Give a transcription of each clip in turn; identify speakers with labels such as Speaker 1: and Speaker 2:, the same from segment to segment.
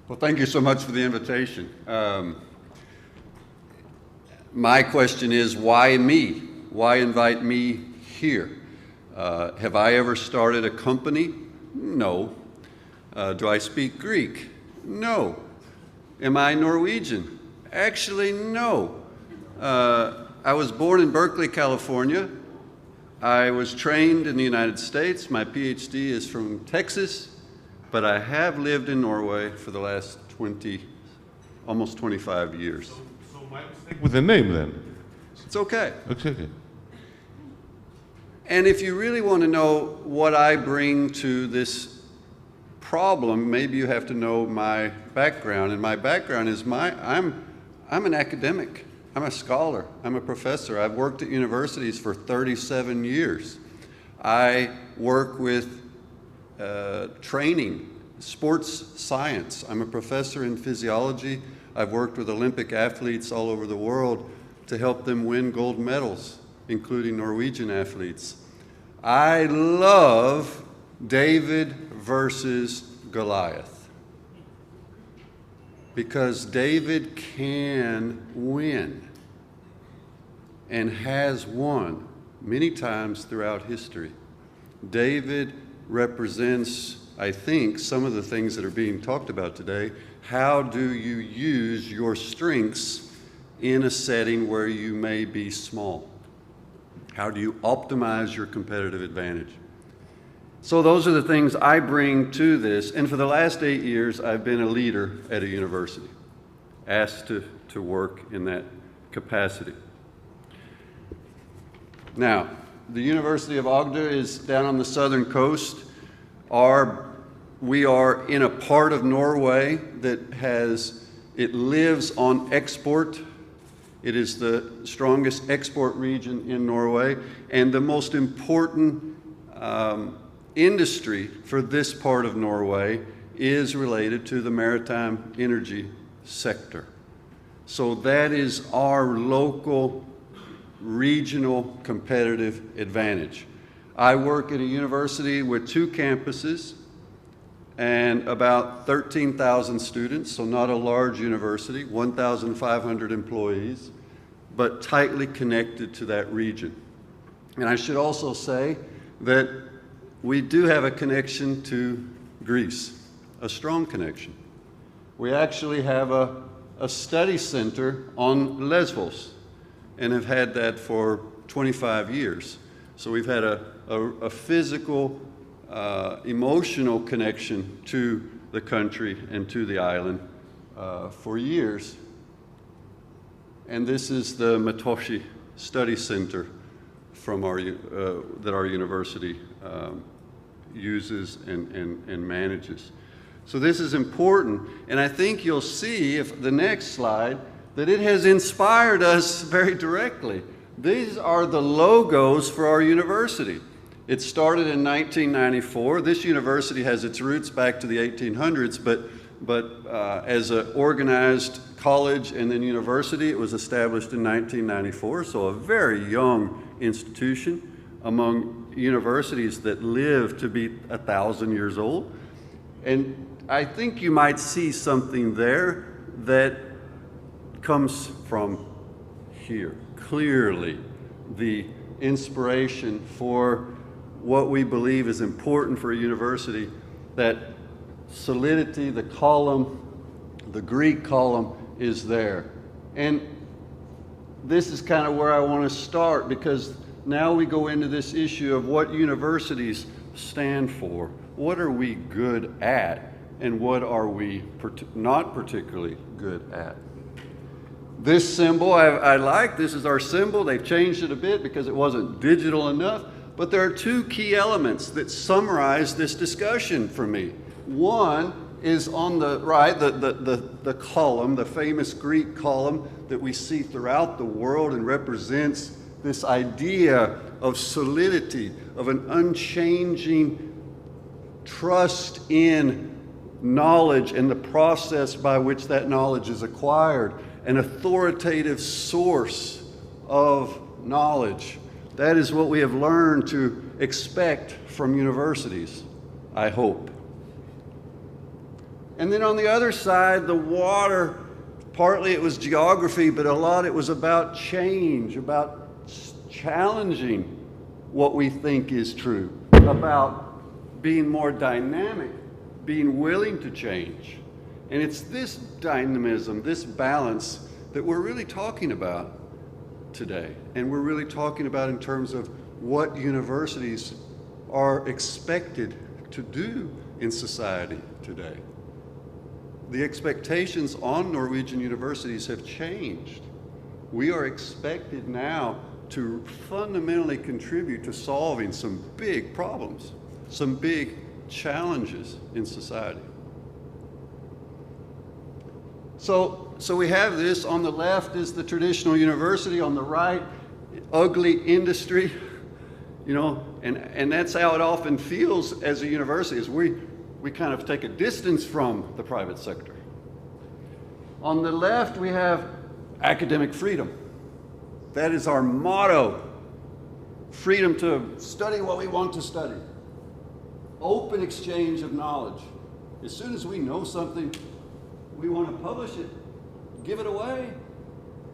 Speaker 1: Well, thank you so much for the invitation. My question is, why me? Why invite me here? Have I ever started a company? No. Do I speak Greek? No. Am I Norwegian? Actually, no. I was born in Berkeley, California. I was trained in the United States. My PhD is from Texas, but I have lived in Norway for the last almost 25 years.
Speaker 2: So my mistake with the name then?
Speaker 1: It's okay.
Speaker 2: Okay.
Speaker 1: And if you really want to know what I bring to this problem, maybe you have to know my background. And my background is I'm an academic. I'm a scholar. I'm a professor. I've worked at universities for 37 years. I work with training, sports science. I'm a professor in physiology. I've worked with Olympic athletes all over the world to help them win gold medals, including Norwegian athletes. I love David versus Goliath, because David can win and has won many times throughout history. David represents, I think, some of the things that are being talked about today. How do you use your strengths in a setting where you may be small? How do you optimize your competitive advantage? So those are the things I bring to this. And for the last 8 years, I've been a leader at a university, asked to work in that capacity. Now, the University of Agder is down on the southern coast. We are in a part of Norway that it lives on export. It is the strongest export region in Norway, and the most important industry for this part of Norway is related to the maritime energy sector. So that is our local, regional competitive advantage. I work at a university with 2 campuses and about 13,000 students, so not a large university, 1,500 employees, but tightly connected to that region. And I should also say that we do have a connection to Greece, a strong connection. We actually have a study center on Lesbos and have had that for 25 years. So we've had a physical, emotional connection to the country and to the island for years. And this is the Matoshi Study Center from that our university uses and manages. So this is important, and I think you'll see, if the next slide, that it has inspired us very directly. These are the logos for our university. It started in 1994. This university has its roots back to the 1800s, but as an organized college and then university, it was established in 1994, so a very young institution among universities that live to be 1,000 years old. And I think you might see something there that comes from here. Clearly, the inspiration for what we believe is important for a university, that solidity, the column, the Greek column is there. And this is kind of where I want to start, because now we go into this issue of what universities stand for. What are we good at, and what are we not particularly good at? This symbol I like. This is our symbol. They've changed it a bit because it wasn't digital enough, but there are 2 key elements that summarize this discussion for me. One is on the right, the column, the famous Greek column that we see throughout the world and represents this idea of solidity, of an unchanging trust in knowledge and the process by which that knowledge is acquired, an authoritative source of knowledge. That is what we have learned to expect from universities, I hope. And then on the other side, the water, partly it was geography, but a lot it was about change, about challenging what we think is true, about being more dynamic, being willing to change. And it's this dynamism, this balance that we're really talking about today. And we're really talking about in terms of what universities are expected to do in society today. The expectations on Norwegian universities have changed. We are expected now to fundamentally contribute to solving some big problems, some big challenges in society. So we have this. On the left is the traditional university, on the right, ugly industry, you know, and that's how it often feels as a university, is we kind of take a distance from the private sector. On the left, we have academic freedom. That is our motto. Freedom to study what we want to study. Open exchange of knowledge. As soon as we know something, we want to publish it, give it away,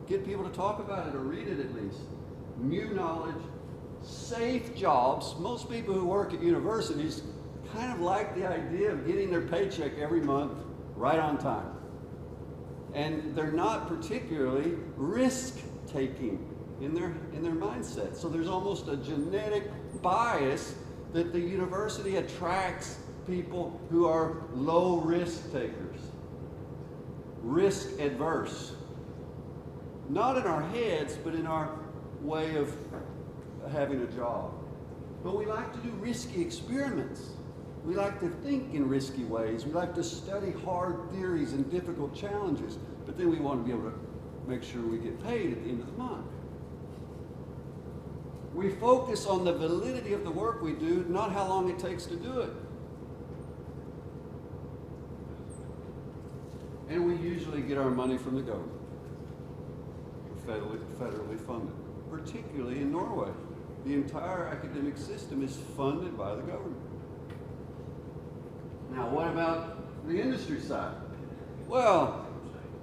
Speaker 1: get people to talk about it or read it at least. New knowledge, safe jobs. Most people who work at universities kind of like the idea of getting their paycheck every month right on time. And they're not particularly risk-taking in their mindset. So there's almost a genetic bias that the university attracts people who are low risk takers, risk adverse. Not in our heads, but in our way of having a job. But we like to do risky experiments. We like to think in risky ways. We like to study hard theories and difficult challenges, but then we want to be able to make sure we get paid at the end of the month. We focus on the validity of the work we do, not how long it takes to do it. And we usually get our money from the government, federally funded, particularly in Norway. The entire academic system is funded by the government. Now, what about the industry side? Well,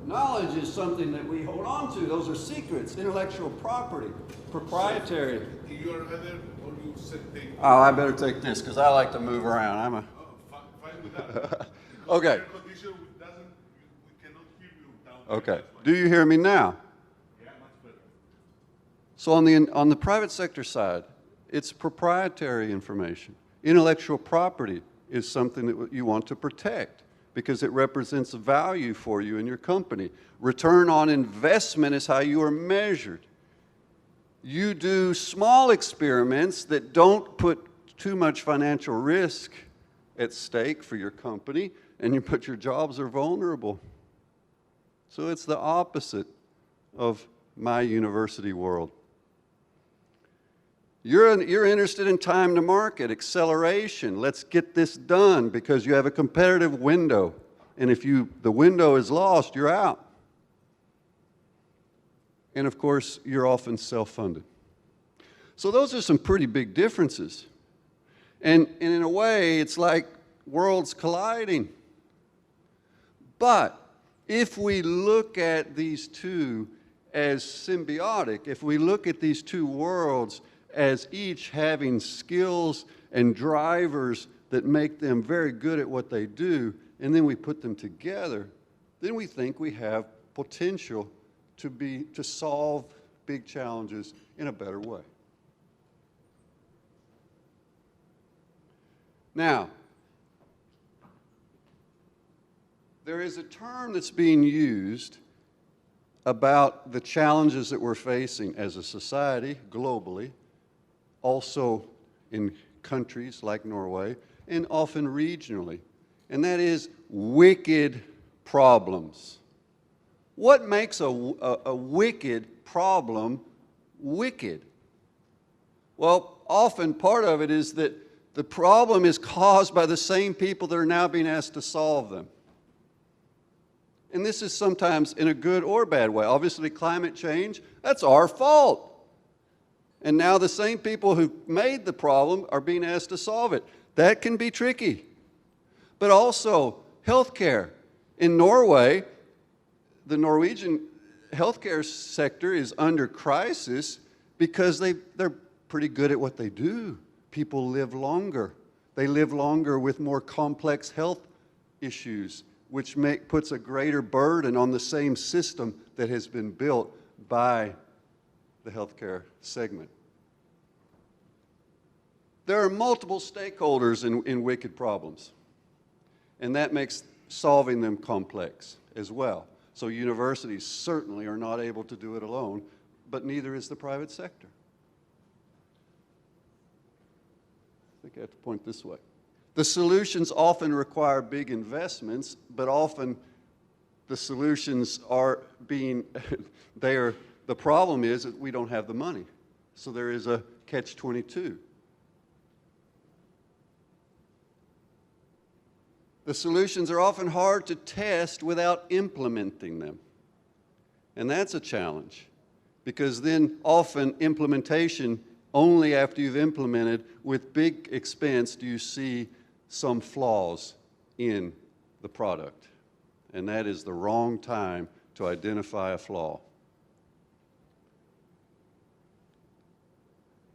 Speaker 1: knowledge is something that we hold on to. Those are secrets, intellectual property, proprietary.
Speaker 2: So, you are either, or you said take.
Speaker 1: Oh, I better take this because I like to move around. I'm a.
Speaker 2: Oh, fine with that.
Speaker 1: Okay.
Speaker 2: Air conditioner doesn't. We cannot hear you down there.
Speaker 1: Okay. Do you hear me now?
Speaker 2: Yeah, much better.
Speaker 1: So on the private sector side, it's proprietary information. Intellectual property is something that you want to protect because it represents value for you and your company. Return on investment is how you are measured. You do small experiments that don't put too much financial risk at stake for your company, but your jobs are vulnerable. So it's the opposite of my university world. You're interested in time to market, acceleration. Let's get this done because you have a competitive window. And if the window is lost, you're out. And of course, you're often self-funded. So those are some pretty big differences. And in a way, it's like worlds colliding. But if we look at these two as symbiotic, if we look at these two worlds as each having skills and drivers that make them very good at what they do, and then we put them together, then we think we have potential to solve big challenges in a better way. Now, there is a term that's being used about the challenges that we're facing as a society globally, also in countries like Norway, and often regionally, and that is wicked problems. What makes a wicked problem wicked? Well, often part of it is that the problem is caused by the same people that are now being asked to solve them. And this is sometimes in a good or bad way. Obviously, climate change, that's our fault. And now the same people who made the problem are being asked to solve it. That can be tricky. But also, healthcare. In Norway, the Norwegian healthcare sector is under crisis because they're pretty good at what they do. People live longer. They live longer with more complex health issues, which puts a greater burden on the same system that has been built by the healthcare segment. There are multiple stakeholders in wicked problems, and that makes solving them complex as well. So universities certainly are not able to do it alone, but neither is the private sector. I think I have to point this way. The solutions often require big investments, but often the solutions are being, the problem is that we don't have the money. So there is a catch-22. The solutions are often hard to test without implementing them. And that's a challenge, because then often implementation, only after you've implemented with big expense do you see some flaws in the product. And that is the wrong time to identify a flaw.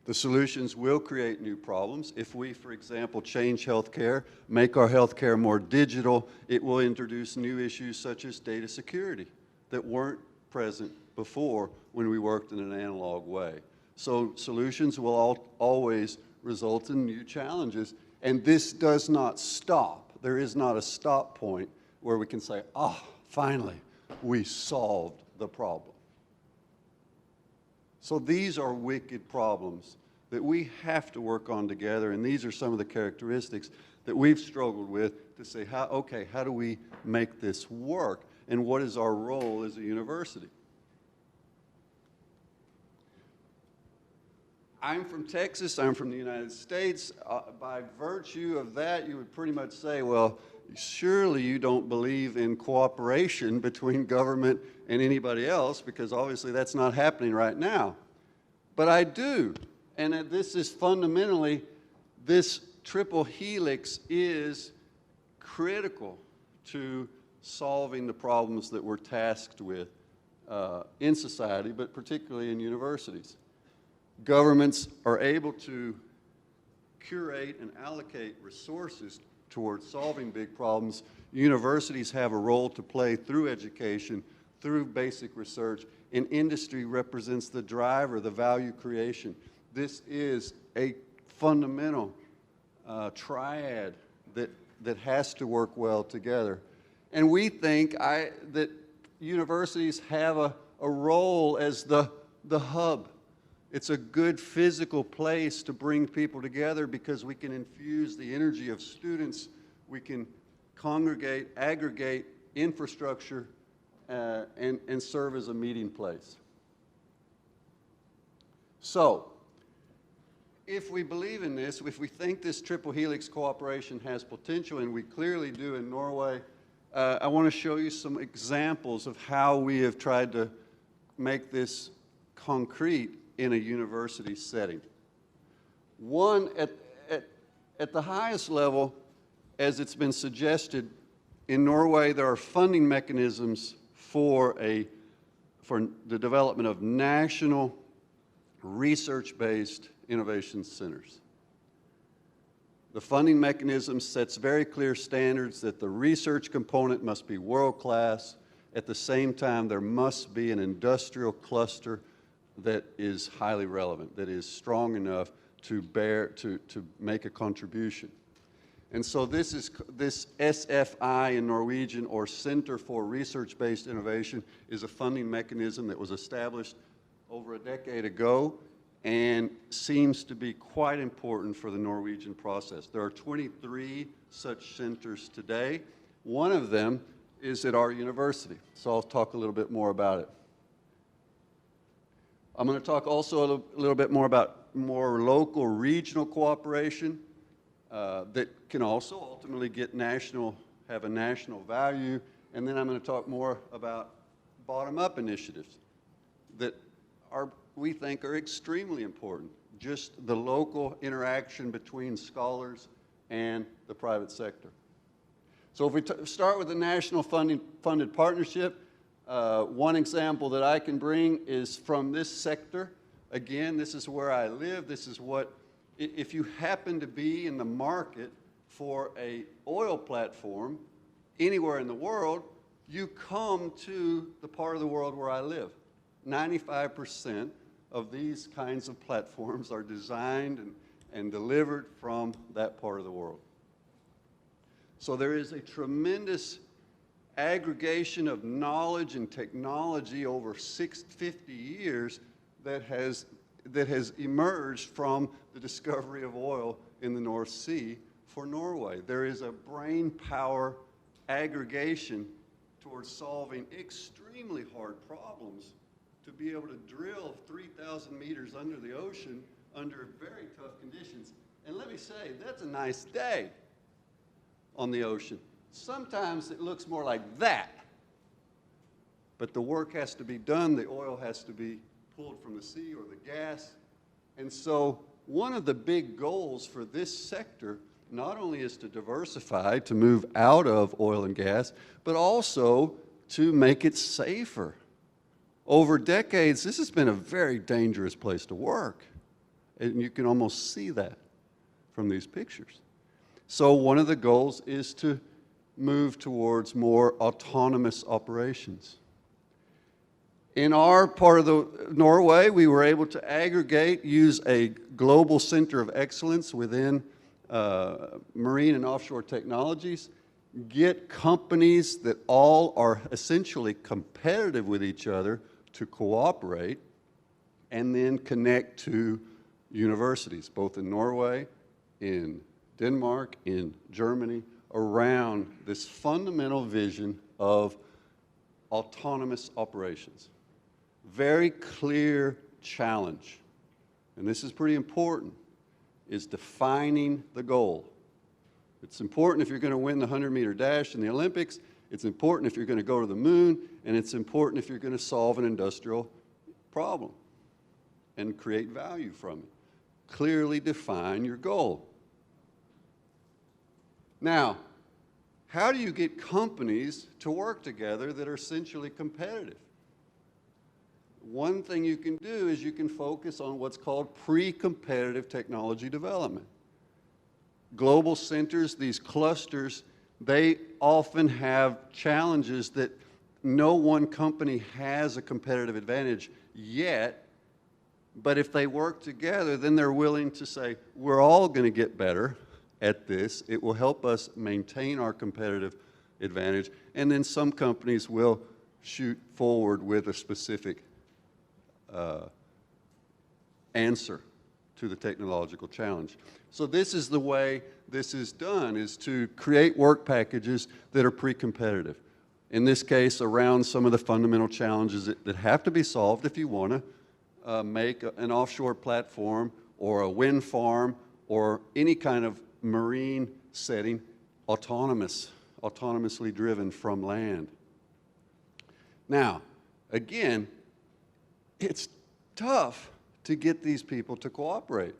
Speaker 1: The solutions will create new problems. If we, for example, change healthcare, make our healthcare more digital, it will introduce new issues such as data security that weren't present before when we worked in an analog way. So solutions will always result in new challenges, and this does not stop. There is not a stop point where we can say, finally, we solved the problem. So these are wicked problems that we have to work on together, and these are some of the characteristics that we've struggled with to say, how do we make this work, and what is our role as a university? I'm from Texas, I'm from the United States. By virtue of that, you would pretty much say, well, surely you don't believe in cooperation between government and anybody else, because obviously that's not happening right now. But I do, and this is fundamentally, this triple helix is critical to solving the problems that we're tasked with in society, but particularly in universities. Governments are able to curate and allocate resources towards solving big problems. Universities have a role to play through education, through basic research, and industry represents the driver, the value creation. This is a fundamental triad that has to work well together. And we think that universities have a role as the hub. It's a good physical place to bring people together because we can infuse the energy of students. We can congregate, aggregate infrastructure, and serve as a meeting place. So, if we believe in this, if we think this triple helix cooperation has potential, and we clearly do in Norway, I want to show you some examples of how we have tried to make this concrete in a university setting. One, at the highest level, as it's been suggested, in Norway there are funding mechanisms for the development of national research-based innovation centers. The funding mechanism sets very clear standards that the research component must be world-class. At the same time, there must be an industrial cluster that is highly relevant, that is strong enough to make a contribution. And so this SFI in Norwegian, or Center for Research-Based Innovation, is a funding mechanism that was established over a decade ago and seems to be quite important for the Norwegian process. There are 23 such centers today. One of them is at our university, so I'll talk a little bit more about it. I'm going to talk also a little bit more about more local, regional cooperation that can also ultimately have a national value. And then I'm going to talk more about bottom-up initiatives that we think are extremely important. Just the local interaction between scholars and the private sector. So if we start with the national funded partnership, one example that I can bring is from this sector. Again, this is where I live. This is what, if you happen to be in the market for an oil platform anywhere in the world, you come to the part of the world where I live. 95% of these kinds of platforms are designed and delivered from that part of the world. So there is a tremendous aggregation of knowledge and technology over 50 years that has emerged from the discovery of oil in the North Sea for Norway. There is a brain power aggregation towards solving extremely hard problems to be able to drill 3,000 meters under the ocean under very tough conditions. And let me say, that's a nice day on the ocean. Sometimes it looks more like that, but the work has to be done. The oil has to be pulled from the sea or the gas. And so one of the big goals for this sector not only is to diversify, to move out of oil and gas, but also to make it safer. Over decades, this has been a very dangerous place to work. And you can almost see that from these pictures. So one of the goals is to move towards more autonomous operations. In our part of Norway, we were able to aggregate, use a global center of excellence within marine and offshore technologies, get companies that all are essentially competitive with each other to cooperate, and then connect to universities, both in Norway, in Denmark, in Germany, around this fundamental vision of autonomous operations. Very clear challenge, and this is pretty important, is defining the goal. It's important if you're going to win the 100-meter dash in the Olympics, it's important if you're going to go to the moon, and it's important if you're going to solve an industrial problem and create value from it. Clearly define your goal. Now, how do you get companies to work together that are essentially competitive? One thing you can do is you can focus on what's called pre-competitive technology development. Global centers, these clusters, they often have challenges that no one company has a competitive advantage yet, but if they work together, then they're willing to say, we're all going to get better at this. It will help us maintain our competitive advantage, and then some companies will shoot forward with a specific answer to the technological challenge. So this is the way this is done, is to create work packages that are pre-competitive. In this case, around some of the fundamental challenges that have to be solved if you want to make an offshore platform or a wind farm or any kind of marine setting autonomously driven from land. Now, again, it's tough to get these people to cooperate.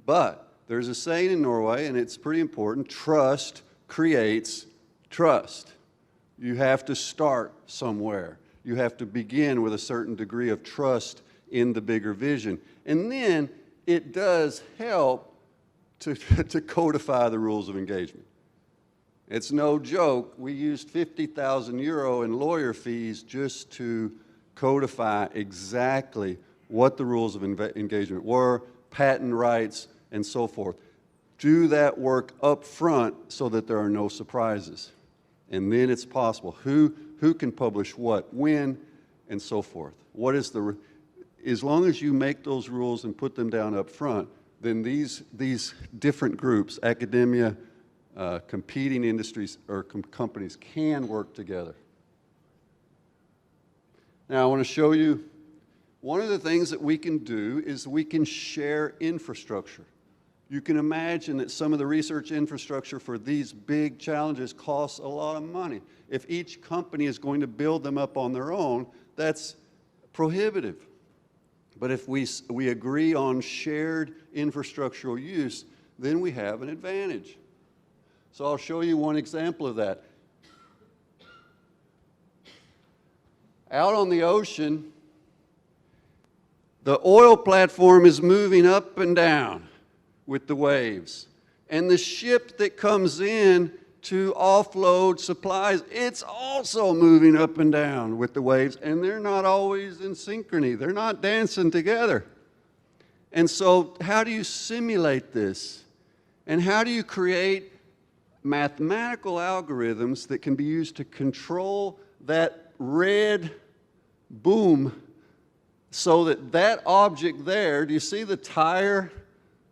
Speaker 1: But there's a saying in Norway, and it's pretty important: trust creates trust. You have to start somewhere. You have to begin with a certain degree of trust in the bigger vision. And then it does help to codify the rules of engagement. It's no joke. We used 50,000 euro in lawyer fees just to codify exactly what the rules of engagement were, patent rights, and so forth. Do that work up front so that there are no surprises. And then it's possible. Who can publish what, when, and so forth. What is as long as you make those rules and put them down up front, then these different groups, academia, competing industries or companies, can work together. Now I want to show you one of the things that we can do is we can share infrastructure. You can imagine that some of the research infrastructure for these big challenges costs a lot of money. If each company is going to build them up on their own, that's prohibitive. But if we agree on shared infrastructural use, then we have an advantage. So I'll show you one example of that. out on the ocean, the oil platform is moving up and down with the waves. And the ship that comes in to offload supplies, it's also moving up and down with the waves, and they're not always in synchrony. They're not dancing together. And so how do you simulate this? And how do you create mathematical algorithms that can be used to control that red boom so that that object there, do you see the tire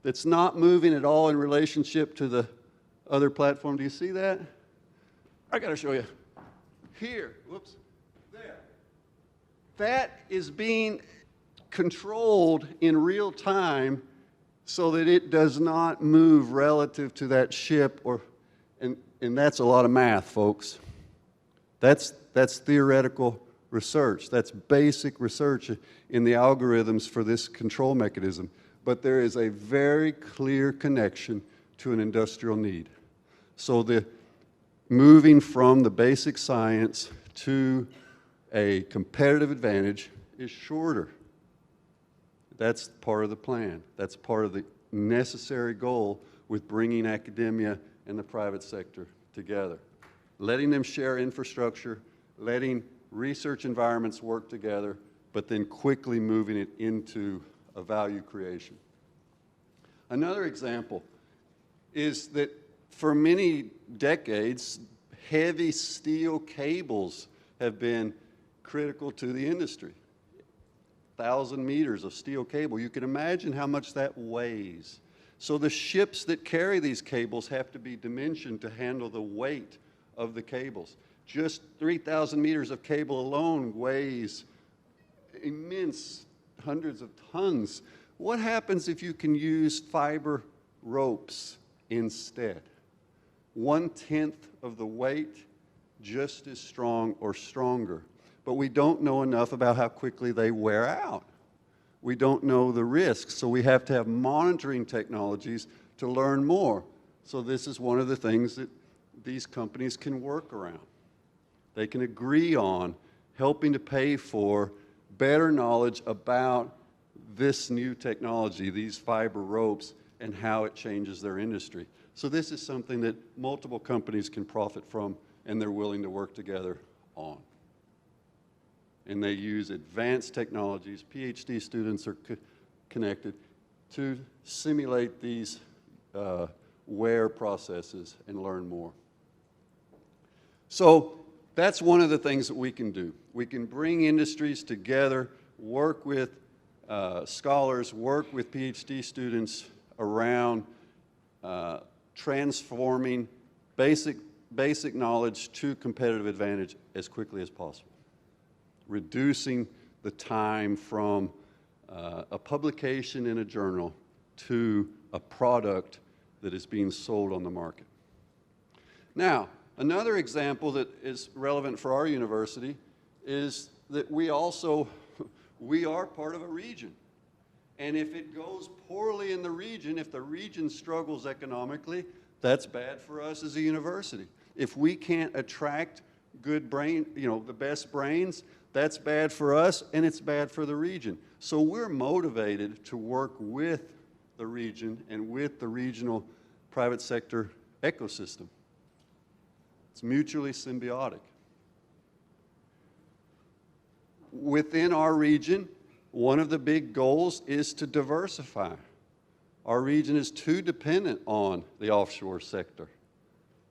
Speaker 1: that's not moving at all in relationship to the other platform? Do you see that? I got to show you. Here, whoops, there. That is being controlled in real time so that it does not move relative to that ship, and that's a lot of math, folks. That's theoretical research. That's basic research in the algorithms for this control mechanism. But there is a very clear connection to an industrial need. So the moving from the basic science to a competitive advantage is shorter. That's part of the plan. That's part of the necessary goal with bringing academia and the private sector together. Letting them share infrastructure, letting research environments work together, but then quickly moving it into a value creation. Another example is that for many decades, heavy steel cables have been critical to the industry. 1,000 meters of steel cable. You can imagine how much that weighs. So the ships that carry these cables have to be dimensioned to handle the weight of the cables. Just 3,000 meters of cable alone weighs immense hundreds of tons. What happens if you can use fiber ropes instead? 1/10 of the weight, just as strong or stronger. But we don't know enough about how quickly they wear out. We don't know the risks, so we have to have monitoring technologies to learn more. So this is one of the things that these companies can work around. They can agree on helping to pay for better knowledge about this new technology, these fiber ropes, and how it changes their industry. So this is something that multiple companies can profit from, and they're willing to work together on. And they use advanced technologies. PhD students are connected to simulate these wear processes and learn more. So that's one of the things that we can do. We can bring industries together, work with scholars, work with PhD students around transforming basic knowledge to competitive advantage as quickly as possible. Reducing the time from a publication in a journal to a product that is being sold on the market. Now, another example that is relevant for our university is that we are part of a region. And if it goes poorly in the region, if the region struggles economically, that's bad for us as a university. If we can't attract good brain, the best brains, that's bad for us and it's bad for the region. So we're motivated to work with the region and with the regional private sector ecosystem. It's mutually symbiotic. Within our region, one of the big goals is to diversify. Our region is too dependent on the offshore sector.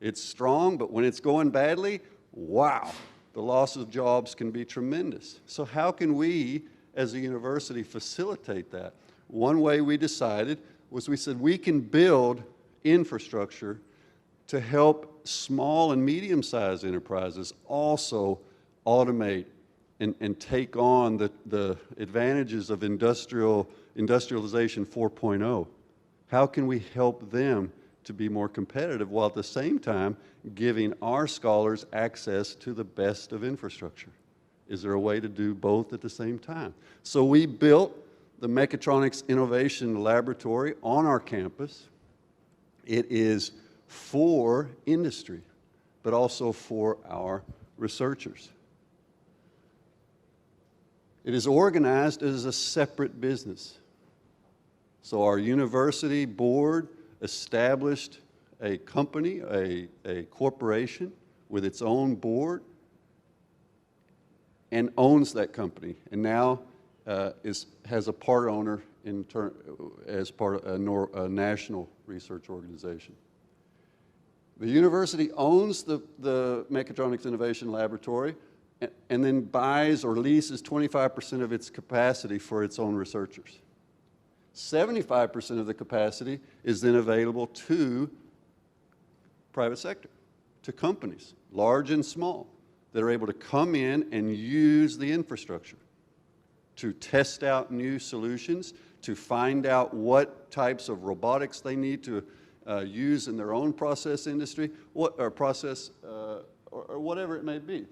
Speaker 1: It's strong, but when it's going badly, wow, the loss of jobs can be tremendous. So how can we, as a university, facilitate that? One way we decided was we said we can build infrastructure to help small and medium-sized enterprises also automate and take on the advantages of industrialization 4.0. How can we help them to be more competitive while at the same time giving our scholars access to the best of infrastructure? Is there a way to do both at the same time? So we built the Mechatronics Innovation Laboratory on our campus. It is for industry, but also for our researchers. It is organized as a separate business. So our university board established a company, a corporation with its own board, and owns that company, and now has a part owner as part of a national research organization. The university owns the Mechatronics Innovation Laboratory and then buys or leases 25% of its capacity for its own researchers. 75% of the capacity is then available to private sector, to companies, large and small, that are able to come in and use the infrastructure to test out new solutions, to find out what types of robotics they need to use in their own process industry, or whatever it may be.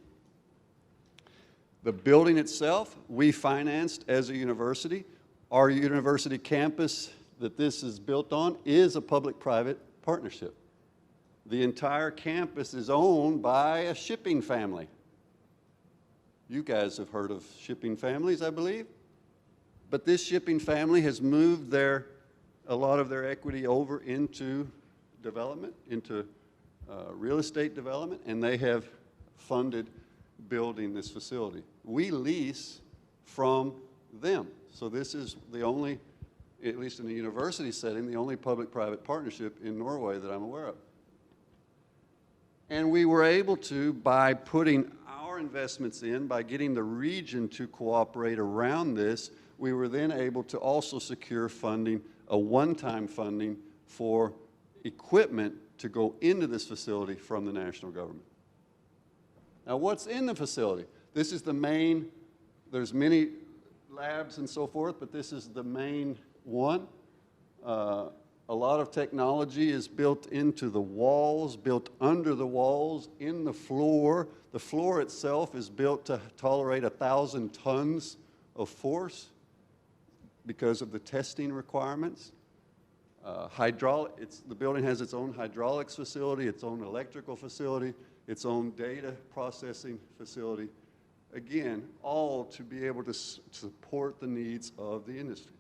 Speaker 1: The building itself, we financed as a university. Our university campus that this is built on is a public-private partnership. The entire campus is owned by a shipping family. You guys have heard of shipping families, I believe. But this shipping family has moved a lot of their equity over into development, into real estate development, and they have funded building this facility. We lease from them. So this is the only, at least in the university setting, the only public-private partnership in Norway that I'm aware of. And we were able to, by putting our investments in, by getting the region to cooperate around this, we were then able to also secure funding, a one-time funding for equipment to go into this facility from the national government. Now, what's in the facility? This is the main, there's many labs and so forth, but this is the main one. A lot of technology is built into the walls, built under the walls, in the floor. The floor itself is built to tolerate 1,000 tons of force because of the testing requirements. The building has its own hydraulics facility, its own electrical facility, its own data processing facility. Again, all to be able to support the needs of the industry.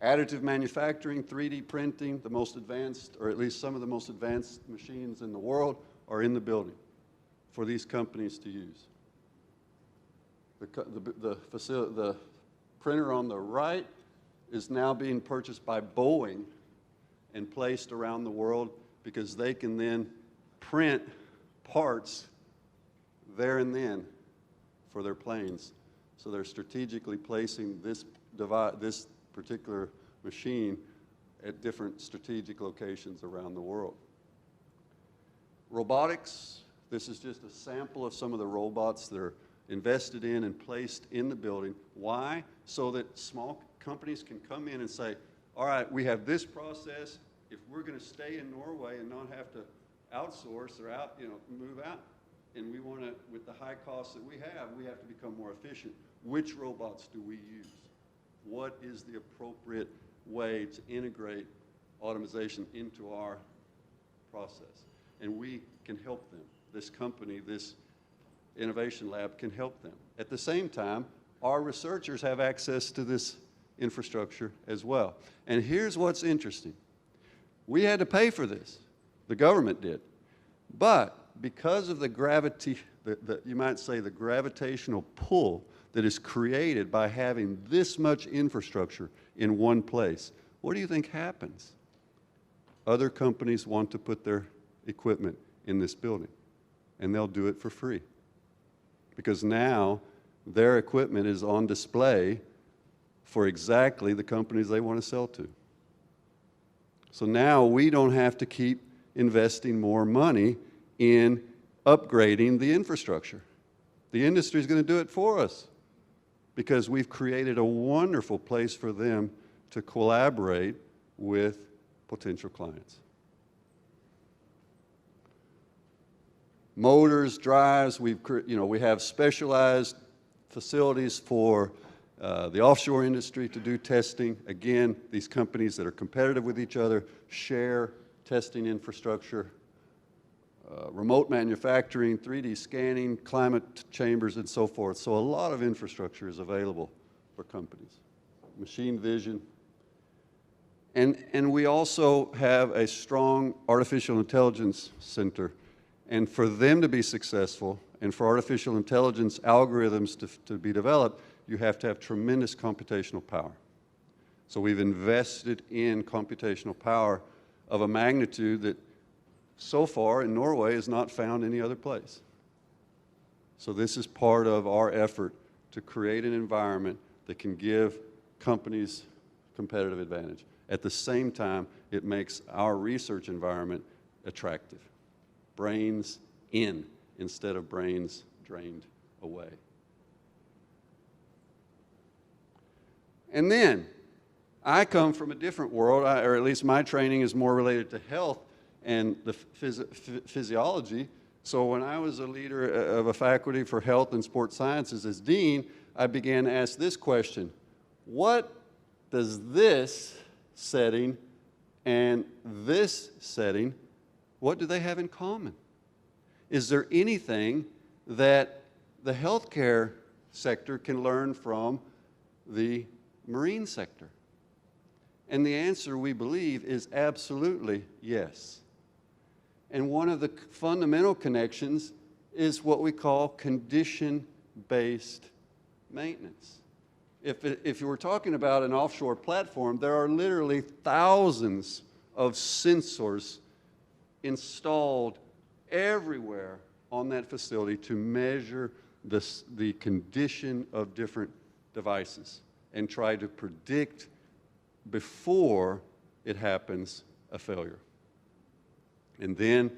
Speaker 1: Additive manufacturing, 3D printing, the most advanced, or at least some of the most advanced machines in the world are in the building for these companies to use. The printer on the right is now being purchased by Boeing and placed around the world because they can then print parts there and then for their planes. So they're strategically placing this particular machine at different strategic locations around the world. Robotics, this is just a sample of some of the robots that are invested in and placed in the building. Why? So that small companies can come in and say, all right, we have this process. If we're going to stay in Norway and not have to outsource or move out, and we want to, with the high costs that we have to become more efficient. Which robots do we use? What is the appropriate way to integrate automation into our process? And we can help them. This company, this innovation lab can help them. At the same time, our researchers have access to this infrastructure as well. And here's what's interesting. We had to pay for this. The government did. But because of the gravity, you might say the gravitational pull that is created by having this much infrastructure in one place, what do you think happens? Other companies want to put their equipment in this building, and they'll do it for free. Because now their equipment is on display for exactly the companies they want to sell to. So now we don't have to keep investing more money in upgrading the infrastructure. The industry is going to do it for us because we've created a wonderful place for them to collaborate with potential clients. Motors, drives, we have specialized facilities for the offshore industry to do testing. Again, these companies that are competitive with each other share testing infrastructure. remote manufacturing, 3D scanning, climate chambers, and so forth. So a lot of infrastructure is available for companies. Machine vision. And we also have a strong artificial intelligence center. And for them to be successful, and for artificial intelligence algorithms to be developed, you have to have tremendous computational power. So we've invested in computational power of a magnitude that so far in Norway is not found any other place. So this is part of our effort to create an environment that can give companies competitive advantage. At the same time, it makes our research environment attractive. Brains in instead of brains drained away. And then, I come from a different world, or at least my training is more related to health and the physiology. So when I was a leader of a faculty for health and sports sciences as dean, I began to ask this question: what does this setting and this setting, what do they have in common? Is there anything that the healthcare sector can learn from the marine sector? And the answer, we believe, is absolutely yes. And one of the fundamental connections is what we call condition-based maintenance. If you were talking about an offshore platform, there are literally thousands of sensors installed everywhere on that facility to measure the condition of different devices and try to predict before it happens a failure. And then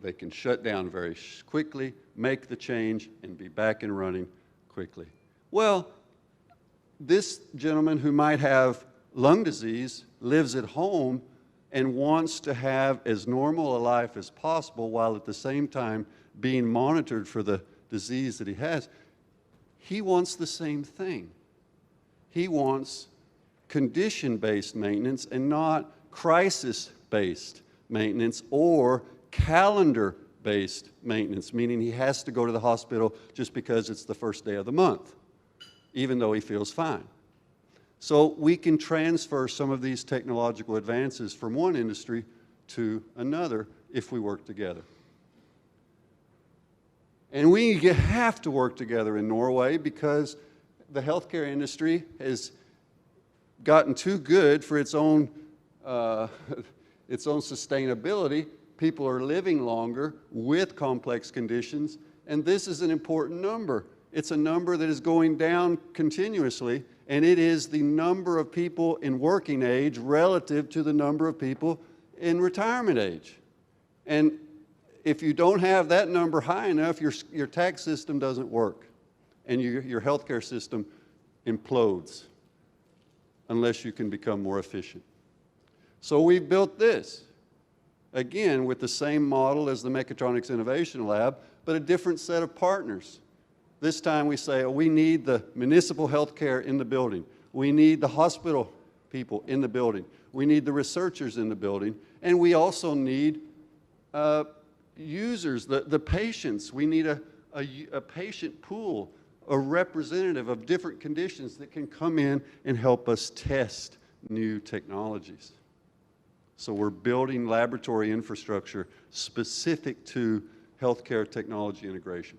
Speaker 1: they can shut down very quickly, make the change, and be back and running quickly. Well, this gentleman who might have lung disease lives at home and wants to have as normal a life as possible while at the same time being monitored for the disease that he has. He wants the same thing. He wants condition-based maintenance and not crisis-based maintenance or calendar-based maintenance, meaning he has to go to the hospital just because it's the first day of the month, even though he feels fine. So we can transfer some of these technological advances from one industry to another if we work together. And we have to work together in Norway because the healthcare industry has gotten too good for its own sustainability. People are living longer with complex conditions, and this is an important number. It's a number that is going down continuously, and it is the number of people in working age relative to the number of people in retirement age. And if you don't have that number high enough, your tax system doesn't work, and your healthcare system implodes unless you can become more efficient. So we've built this, again, with the same model as the Mechatronics Innovation Lab, but a different set of partners. This time we say, oh, we need the municipal healthcare in the building. We need the hospital people in the building. We need the researchers in the building. And we also need users, the patients. We need a patient pool, a representative of different conditions that can come in and help us test new technologies. So we're building laboratory infrastructure specific to healthcare technology integration.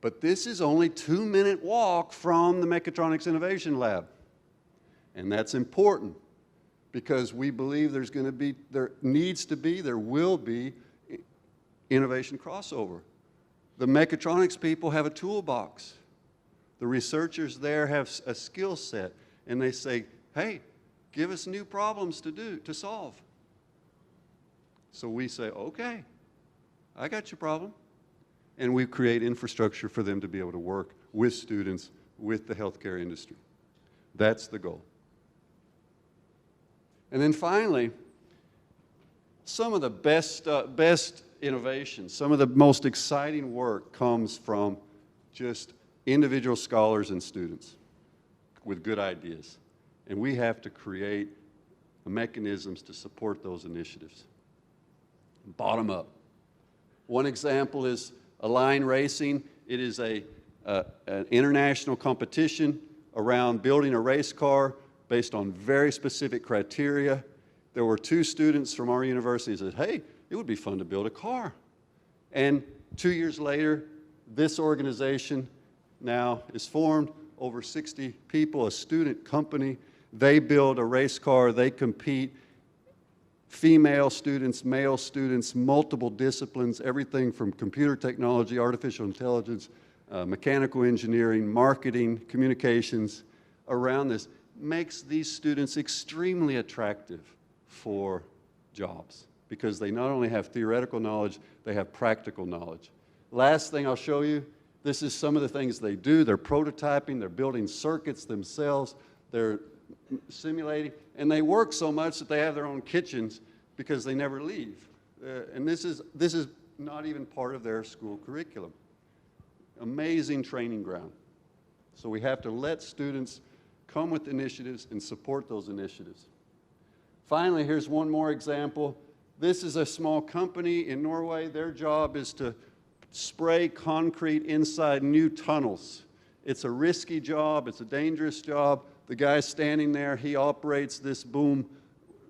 Speaker 1: But this is only a 2-minute walk from the Mechatronics Innovation Lab. And that's important because we believe there will be innovation crossover. The mechatronics people have a toolbox. The researchers there have a skill set, and they say, hey, give us new problems to solve. So we say, okay, I got your problem. And we create infrastructure for them to be able to work with students, with the healthcare industry. That's the goal. And then finally, some of the best innovations, some of the most exciting work comes from just individual scholars and students with good ideas. And we have to create mechanisms to support those initiatives. bottom up. One example is Align Racing. It is an international competition around building a race car based on very specific criteria. There were 2 students from our university that said, hey, it would be fun to build a car. And 2 years later, this organization now is formed, over 60 people, a student company. They build a race car, they compete. Female students, male students, multiple disciplines, everything from computer technology, artificial intelligence, mechanical engineering, marketing, communications, around this, makes these students extremely attractive for jobs because they not only have theoretical knowledge, they have practical knowledge. Last thing I'll show you, this is some of the things they do. They're prototyping, they're building circuits themselves, they're simulating, and they work so much that they have their own kitchens because they never leave. And this is not even part of their school curriculum. Amazing training ground. So we have to let students come with initiatives and support those initiatives. Finally, here's one more example. This is a small company in Norway. Their job is to spray concrete inside new tunnels. It's a risky job, it's a dangerous job. The guy standing there, he operates this boom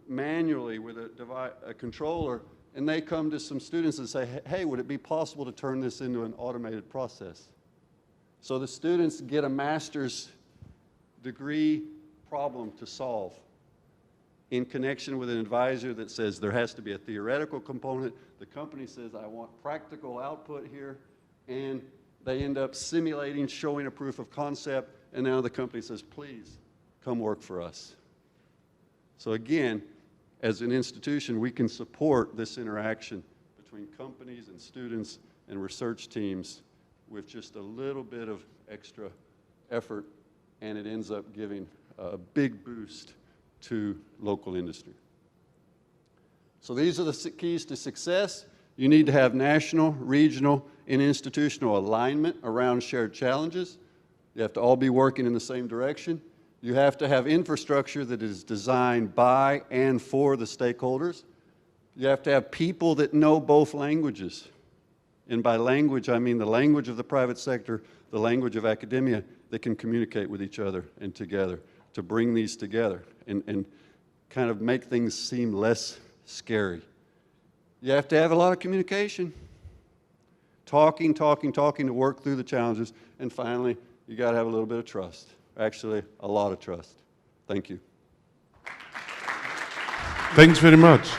Speaker 1: manually with a controller, and they come to some students and say, hey, would it be possible to turn this into an automated process? So the students get a master's degree problem to solve in connection with an advisor that says there has to be a theoretical component. The company says, I want practical output here, and they end up simulating, showing a proof of concept, and now the company says, please, come work for us. So again, as an institution, we can support this interaction between companies and students and research teams with just a little bit of extra effort, and it ends up giving a big boost to local industry. So these are the keys to success. You need to have national, regional, and institutional alignment around shared challenges. You have to all be working in the same direction. You have to have infrastructure that is designed by and for the stakeholders. You have to have people that know both languages. And by language, I mean the language of the private sector, the language of academia, that can communicate with each other and together to bring these together and kind of make things seem less scary. You have to have a lot of communication. Talking to work through the challenges. And finally, you got to have a little bit of trust. Actually, a lot of trust. Thank you.
Speaker 3: Thanks very much.